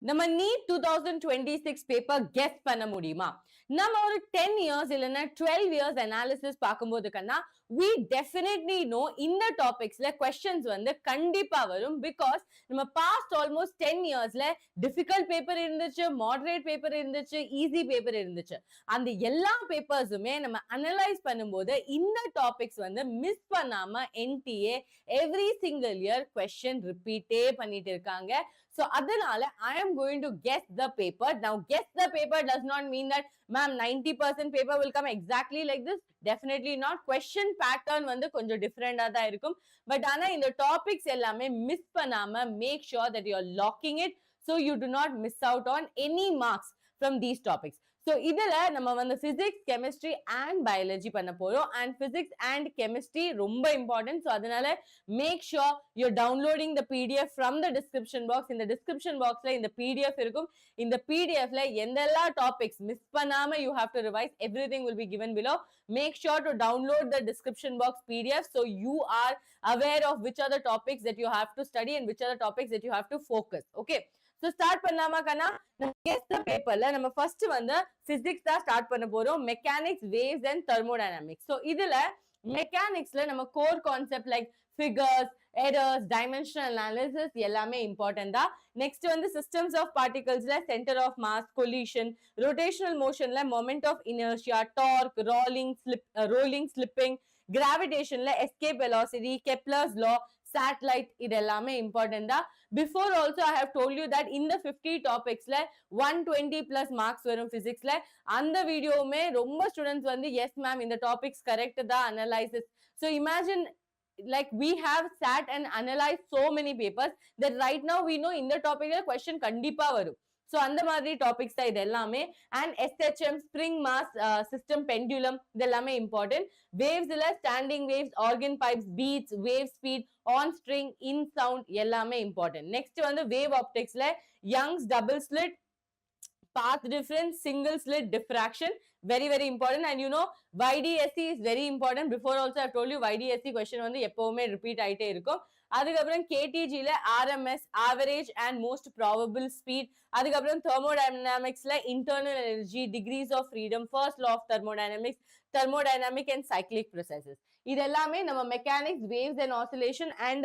நம்ம NEET 2026 paper guess பண்ண முடியுமா? நம்ம ஒரு 10 இயர்ஸ் இல்லைன்னா 12 இயர்ஸ் அனாலிசிஸ் பார்க்கும்போது கண்ணா we definitely know இந்த டாபிக்ஸ்ல questions வந்து கண்டிப்பா வரும். பிகாஸ் நம்ம பாஸ்ட் ஆல்மோஸ்ட் 10 இயர்ஸ்ல டிஃபிகல்ட் பேப்பர் இருந்துச்சு, மாடரேட் பேப்பர் இருந்துச்சு, ஈஸி பேப்பர் இருந்துச்சு. அந்த எல்லா பேப்பர்ஸுமே நம்ம அனலைஸ் பண்ணும்போது இந்த டாபிக்ஸ் வந்து மிஸ் பண்ணாம NTA every single year question ரிப்பீட்டே பண்ணிட்டு இருக்காங்க. So அதனால I am going to guess the paper. Now guess the paper does not mean that ma'am 90% paper will come exactly like this. Definitely not. Question pattern வந்து கொஞ்சம் டிஃபரெண்டா தான் இருக்கும். But ஆனா இந்த டாபிக்ஸ் எல்லாமே மிஸ் பண்ணாம make sure that you are locking it so you do not miss out on any marks from these topics. So இதுல நம்ம வந்து physics, chemistry and biology பண்ண போறோம். And physics and chemistry ரொம்ப important. So அதனால make sure you're downloading the PDF from the description box. In the description boxல இந்த PDF இருக்கும். இந்த PDFல எந்தெல்லாம் topics miss பண்ணாம you have to revise, everything will be given below. Make sure to download the description box PDF so you are aware of which are the topics that you have to study and which are the topics that you have to focus. Okay. So start பண்ணலாமா கண்ணா? guess the paperல நம்ம first வந்து physics தான் start பண்ண போறோம். Mechanics, waves and thermodynamics. So இதுல மெக்கானிக்ஸ்ல நம்ம core concept like figures, errors, dimensional analysis எல்லாமே important தான். நெக்ஸ்ட் வந்து systems of particlesல center of mass, collision, rotational motionல moment of inertia, torque, rolling, slipping, gravitationல escape velocity, Kepler's law, satellite இதெல்லாமே important தான். Before also I have told you that in the 50 topicsல 120 plus marks வரும் physicsல. அந்த வீடியோவுமே ரொம்ப students வந்து yes ma'am இந்த topics correct தான் analysis. So imagine like we have sat and analyzed so many papers that right now we know இந்த டாபிக்ல question கண்டிப்பா வரும். So அந்த மாதிரி டாபிக்ஸ் தான் இது எல்லாமே. And SHM, spring mass system, pendulum இதெல்லாமே important. Wavesல standing waves, organ pipes, beats, wave speed, on string, in sound எல்லாமே important. Next வந்து wave opticsல Young's double slit, path difference, single slit diffraction, very very important. And you know YDSC is very important. Before also I told you YDSC question வந்து எப்பவுமே repeat ஆயிட்டே இருக்கும். அதுக்கப்புறம் KTGல RMS, average and most probable speed. அதுக்கப்புறம் thermodynamicsல internal energy, degrees of freedom, first law of thermodynamics, thermodynamic and cyclic processes. இது எல்லாமே நம்ம mechanics, waves and oscillation and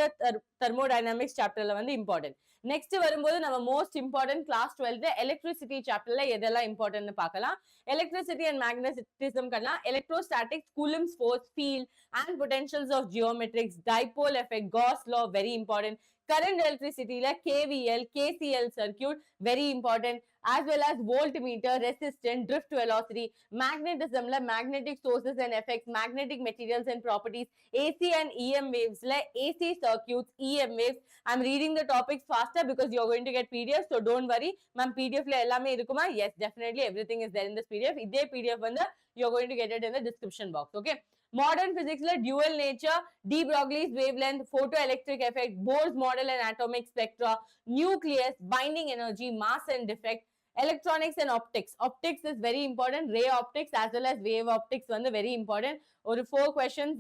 thermodynamics சாப்டர்ல வந்து important. நெக்ஸ்ட் வரும்போது நம்ம மோஸ்ட் இம்பார்ட்டன்ட் கிளாஸ் 12 எலக்ட்ரிசிட்டி சாப்டர்ல எதெல்லாம் இம்பார்ட்டன்ட்னு பார்க்கலாம். எலக்ட்ரிசிட்டி அண்ட் மேக்னெட்டிசம் கண்ணா electrostatics, Coulomb's force, field and potentials of geometrics, dipole effect, Gauss law very important. Current எலக்ட்ரிசிட்டியில KVL, KCL circuit very important. as well as voltmeter, resistance, drift velocity, magnetismல magnetic sources and effects, magnetic materials and properties, AC and EM wavesல AC circuits, EM waves. I'm reading the topics faster because you're going to get PDF, so don't worry. Ma'am PDFல எல்லாமே இருக்குமா? Yes, definitely everything is there in this PDF. இதே PDF வந்து you're going to get it in the description box. Okay. Modern physics la dual nature, de Broglie's wavelength, photoelectric effect, Bohr's model and atomic spectra, nucleus, binding energy, mass and defect, electronics and optics. Optics is very important. Ray optics as well as wave optics வந்து very important. ஒரு 4 questions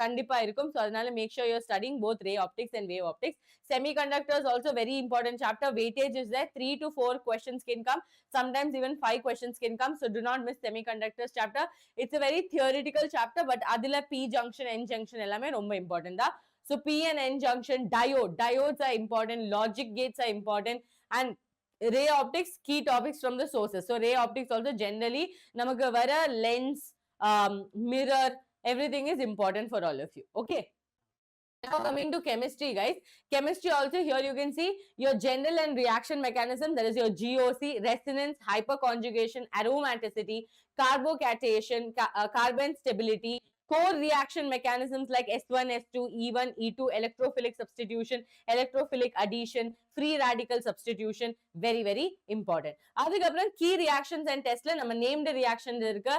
கண்டிப்பா இருக்கும். So அதனால make sure you're studying both ray optics and wave optics. Semiconductors also very important chapter. Weightage is there. 3 to 4 questions can come. Sometimes even 5 questions can come. So do not miss semiconductors chapter. It's a very theoretical chapter, but அதுல P junction, N junction எல்லாமே ரொம்ப important தான். So P and N junction, diodes are important, logic gates are important, and ray optics, key topics from the sources. So ray optics also generally நமக்கு வர lens, mirror, everything is important for all of you. Okay. Now coming to chemistry, guys. Chemistry also, here you can see your general and reaction mechanism. There is your GOC, resonance, hyperconjugation, aromaticity, carbocation, carbon stability, core reaction mechanisms like S1, S2, E1, E2, electrophilic substitution, electrophilic addition, free radical substitution, very very important. அதுக்கப்புறம் key reactions and testல நம்ம named reactions இருக்கு,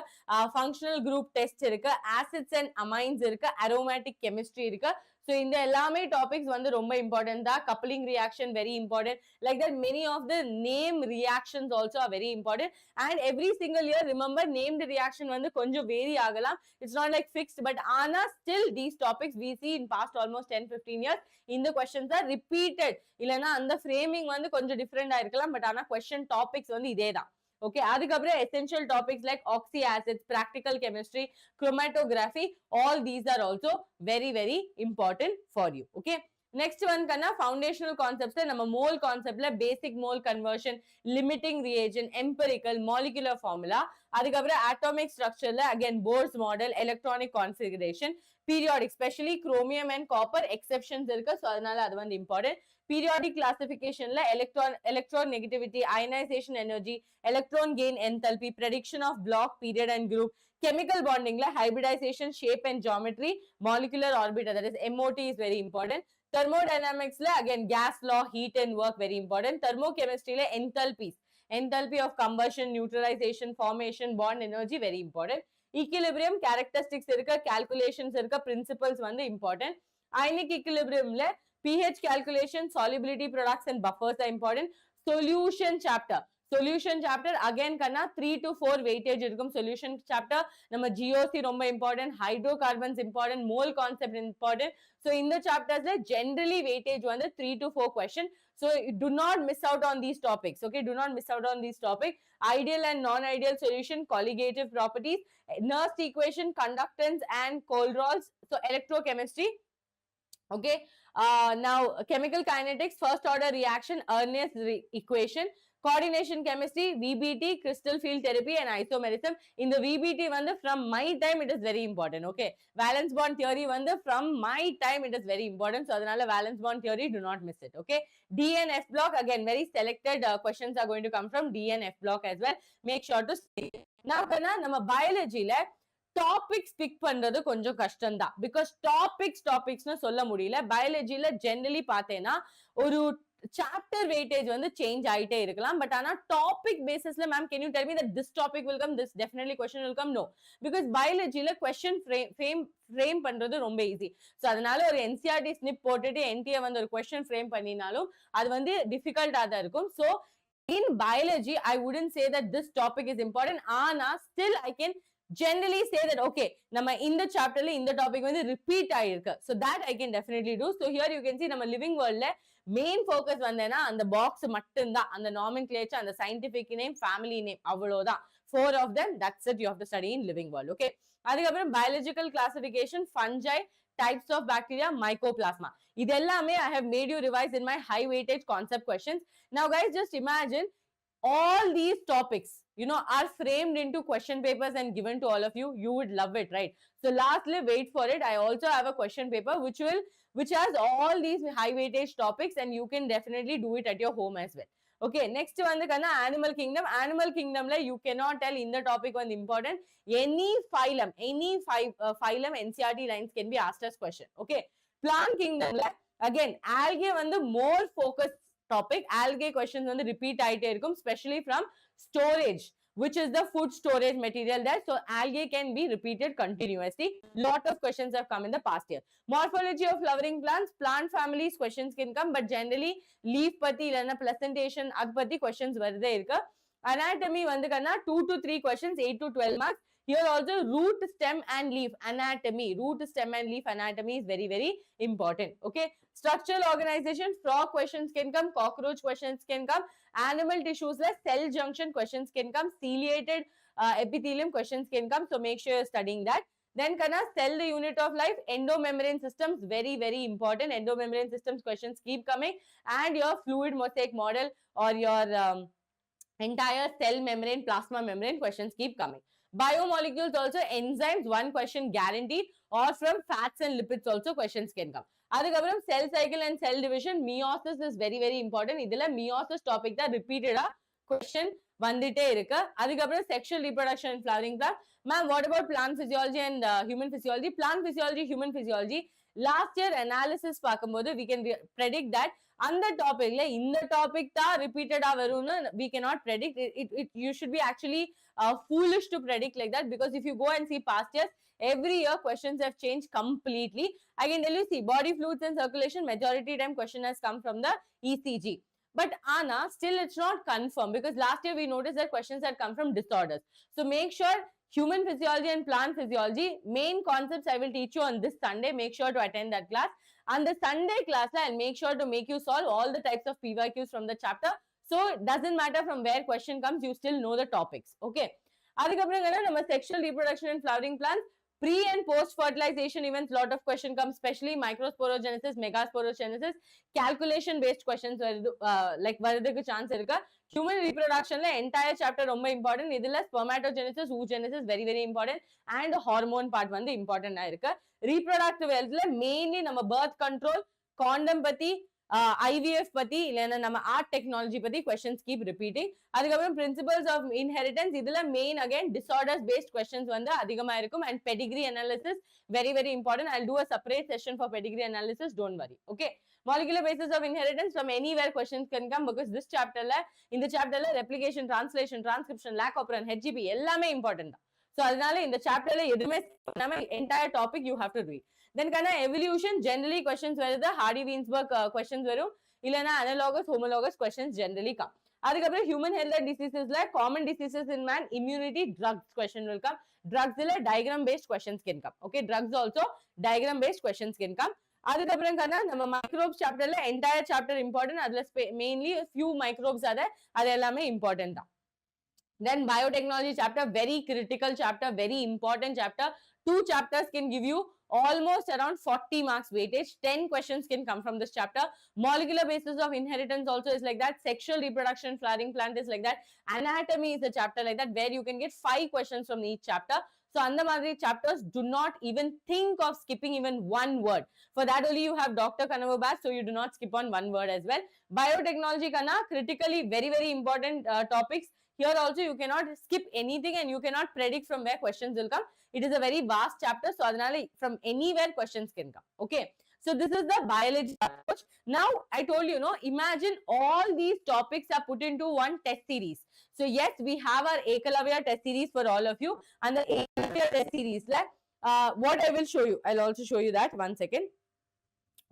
functional group test இருக்கு, acids and amines இருக்கு, aromatic chemistry இருக்கு. So இந்த எல்லாமே topics வந்து ரொம்ப important தான். Coupling reaction very important. Like that, many of the name reactions also are very important. And every single year, remember, named reaction வந்து கொஞ்சம் vary ஆகலாம். It's not like fixed, but ஆனா still these topics we see in past almost 10-15 years. இந்த questions are repeated. இல்லனா அந்த framing வந்து கொஞ்சம் different இருக்கலாம், but ஆனா question topics வந்து இதே தான். Okay, அதுக்கப்புறம் essential topics like oxy acids, practical chemistry, chromatography, all these are also very very important for you. Okay, next one kanna foundational concepts நம்ம mole conceptல basic mole conversion, limiting reagent, empirical, molecular formula, அதுக்கப்புறம் atomic structureல again Bohr's model, electronic configuration, periodic, especially chromium and copper exceptions இருக்கு, so அதனால அது வந்து important. Periodic classificationல electron negativity, ionization energy, electron gain enthalpy, prediction of block, period and group. Chemical bondingல hybridization, shape and geometry, molecular orbit, that is MOT is very important. Thermodynamicsல again gas law, heat and work very important. Thermochemistryல enthalpies, enthalpy of combustion, neutralization, formation, bond energy very important. Equilibrium characteristics irukka, calculations irukka, principles vandu important. Ionic equilibriumல pH calculation, solubility products and buffers are important. Solution chapter again kanna 3 to 4 weightage irukum. Solution chapter nama GOC romba important, hydrocarbons important, mole concept important. So in the chapters la generally weightage vandu 3 to 4 question. So do not miss out on these topics. Okay, do not miss out on these topics. Ideal and non-ideal solution, colligative properties, Nernst equation, conductance and Kohlrausch. So electrochemistry. Okay, now chemical kinetics, first order reaction, Ernest equation, coordination chemistry, VBT, crystal field therapy and isomerism. In the VBT vandu from my time it is very important. Okay, valence bond theory vandu from my time it is very important, so adanal valence bond theory, do not miss it. Okay, D and F block, again very selected questions are going to come from D and F block as well. Make sure to stay. Now kana nama biology la topics pick பண்றது கொஞ்சம் கஷ்டம் தான், because டாபிக்ஸ்னு சொல்ல முடியல. பயாலஜில generally பார்த்தேன்னா ஒரு chapter weightage வந்து change ஆயிட்டே இருக்கலாம், பட் ஆனா டாபிக் பேசிஸ்ல ma'am can you tell me that this topic will come, this definitely question will come? No, because பயாலஜில क्वेश्चन ஃப்ரேம் பண்றது ரொம்ப ஈஸி. சோ அதனால ஒரு NCERT ஸ்னிப் போட்டுட்டு NTA வந்து ஒரு क्वेश्चन ஃப்ரேம் பண்ணினாலும் அது வந்து டிஃபிகல்ட்டா தான் இருக்கும். So in biology I wouldn't say that this topic is important, ஆனா still I can generally say that okay, நம்ம இந்த சாப்டர்ல இந்த டாபிக் வந்து ரிப்பீட் ஆயிருக்கு, so that I can definitely do. So here you can see நம்ம living வேர்ல்ட்ல main focus வந்தேன்னா அந்த பாக்ஸ் மட்டும்தான், அந்த நாமென்க்ளேச்சர், அந்த சயின்டிபிக் நேம், ஃபேமிலி நேம், அவ்வளவுதான். 4 of them, that's it, you have to study in living world. Okay, அதுக்கப்புறம் biological classification, fungi, types of bacteria, mycoplasma, இது எல்லாமே I have made you revise in my high weightage concept questions. Now guys, just imagine all these topics, you know, are framed into question papers and given to all of you. You would love it, right? So lastly, wait for it, I also have a question paper which has all these high weightage topics, and you can definitely do it at your home as well. Okay, next one the animal kingdom la you cannot tell in the topic one important, any phylum NCERT lines can be asked as question. Okay, plant kingdom la again algae வந்து more focused topic, algae questions வந்து repeat ஆயிட்டே இருக்கும், especially from storage, which is the food storage material there. So algae can be repeated continuously. Lot of questions have come in the past year. Morphology of flowering plants, plant families questions can come, but generally leaf பத்தி இல்லனா presentation அது பத்தி questions வருதே இருக்கு. Anatomy வந்து கண்ணா 2 to 3 questions, 8 to 12 marks. Here also root, stem and leaf anatomy, root, stem and leaf anatomy is very very important. Okay, structural organization, frog questions can come, cockroach questions can come, animal tissues like cell junction questions can come, ciliated epithelium questions can come, so make sure you're studying that. Then kana cell, the unit of life, endomembrane systems, very very important, endomembrane systems questions keep coming, and your fluid mosaic model or your entire cell membrane, plasma membrane questions keep coming. Biomolecules also, enzymes, one question guaranteed, or from fats and lipids also questions can come. அதுக்கப்புறம் cell cycle and cell division, meiosis is very very important. இதுல meiosis topic தான் repeatedா question வந்துட்டே இருக்கு. அதுக்கப்புறம் sexual reproduction and flowering plant. Ma'am, what about plant physiology and human physiology? Plant physiology, human physiology, last year analysis பார்க்கும்போது we can predict that அந்த டாபிக்ல இந்த topic தான் ரிப்பீட்டடா வரும்னு we cannot predict you should be actually foolish to predict like that, because if you go and see past years, every year questions have changed completely. I can tell you, see, body fluids and circulation, majority time question has come from the ECG. But Anna, still it's not confirmed, because last year we noticed that questions had come from disorders. So make sure human physiology and plant physiology, main concepts I will teach you on this Sunday. Make sure to attend that class. And the Sunday class, I'll make sure to make you solve all the types of PYQs from the chapter. So it doesn't matter from where question comes, you still know the topics. Okay. அதுக்கப்புறம் நம்ம sexual reproduction and flowering plants, pre and post fertilization events, lot of question comes, especially microsporogenesis, megasporogenesis, calculation based questions like வரதுக்கு chance இருக்கு. Human reproductionல entire chapter ரொம்ப important. இதுல spermatogenesis, oogenesis very very important, and hormone part வந்து important ஆ இருக்கு. Reproductive healthல mainly நம்ம birth control, condom பத்தி, IVF பத்தி, இல்லைன்னா நம்ம art technology பத்தி questions keep repeating. அதுக்கப்புறம் principles of inheritance, இதுல main again disorders based questions வந்து அதிகமா இருக்கும், and pedigree analysis very very important. I'll do a separate session for pedigree analysis, don't worry. Okay. Molecular basis of inheritance, from anywhere questions can come, because this chapter la, in the chapter la replication, translation, transcription, lac operon, HGB எல்லாமே important தான். So அதனால இந்த chapter ல எதுவுமே entire topic you have to read. Then evolution, generally questions வருது, Hardy-Weinberg questions வரும், இல்லைன்னா analogous, homologous questions generally come. அதுக்கப்புறம் human health diseasesல common diseases in man, immunity, drugs question will come. Drugs ல diagram based questions can come. Okay, drugs also diagram based questions can come. அதுக்கப்புறம் நம்ம microbes chapterல entire chapter important, அதுல mainly few microbes are there, அது எல்லாமே important தான். Then biotechnology chapter, very critical chapter, very important chapter. 2 chapters can give you almost around 40 marks weightage. 10 questions can come from this chapter. Molecular basis of inheritance also is like that. Sexual reproduction, flowering plant is like that. Anatomy is a chapter like that, where you can get 5 questions from each chapter. So அந்த மாதிரி chapters, do not even think of skipping even one word. For that only you have Dr. Kanavu batch, so you do not skip on one word as well. Biotechnology kana critically very very important topics. Here also you cannot skip anything, and you cannot predict from where questions will come. It is a very vast chapter, so adhanale from anywhere questions can come. Okay. So this is the biology approach. Now I told you, imagine all these topics are put into one test series. So yes, we have our Ekalavya test series for all of you, and the Ekalavya test series, what I will show you, I'll also show you that. One second.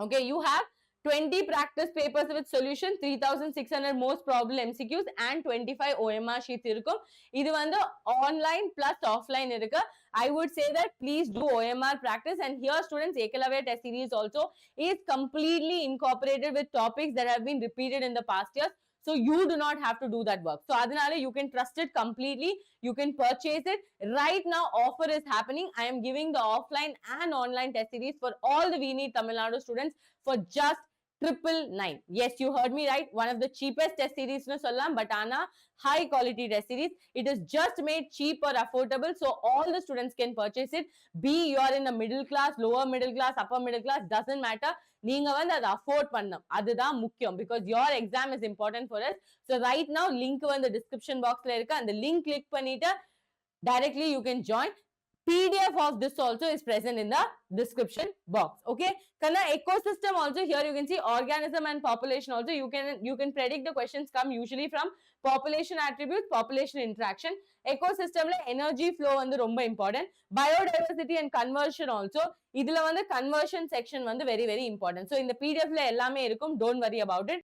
Okay, you have 20 practice papers with solution, 3600 most probable MCQs, and 25 OMR sheets irukum. Idu vandu online plus offline irukku. I would say that please do OMR practice, and here students, Ekalavya test series also is completely incorporated with topics that have been repeated in the past years. So you do not have to do that work. So adhanale you can trust it completely. You can purchase it. Right now offer is happening. I am giving the offline and online test series for all the We Need Tamil Nadu students for just 999. Yes, you heard me right. One of the cheapest test series no sollam, but ana high quality test series. It is just made cheap or affordable, so all the students can purchase it. Be you are in the middle class, lower middle class, upper middle class, doesn't matter. நீங்க வந்து அதை afford பண்ணணும், அதுதான் முக்கியம், because your exam is important for us. So right now link வந்து description boxல இருக்கு, அந்த link click பண்ணிட்டு directly you can join. PDF of this also is present in the description box. Okay, Kana ecosystem also, here you can see organism and population also. You can predict the questions come usually from population attributes, population interaction. Ecosystem la energy flow வந்து ரொம்ப important. Biodiversity and conversion also, இதுல வந்து conversion section வந்து very very important. So இந்த PDF ல எல்லாமே இருக்கும், don't worry about it.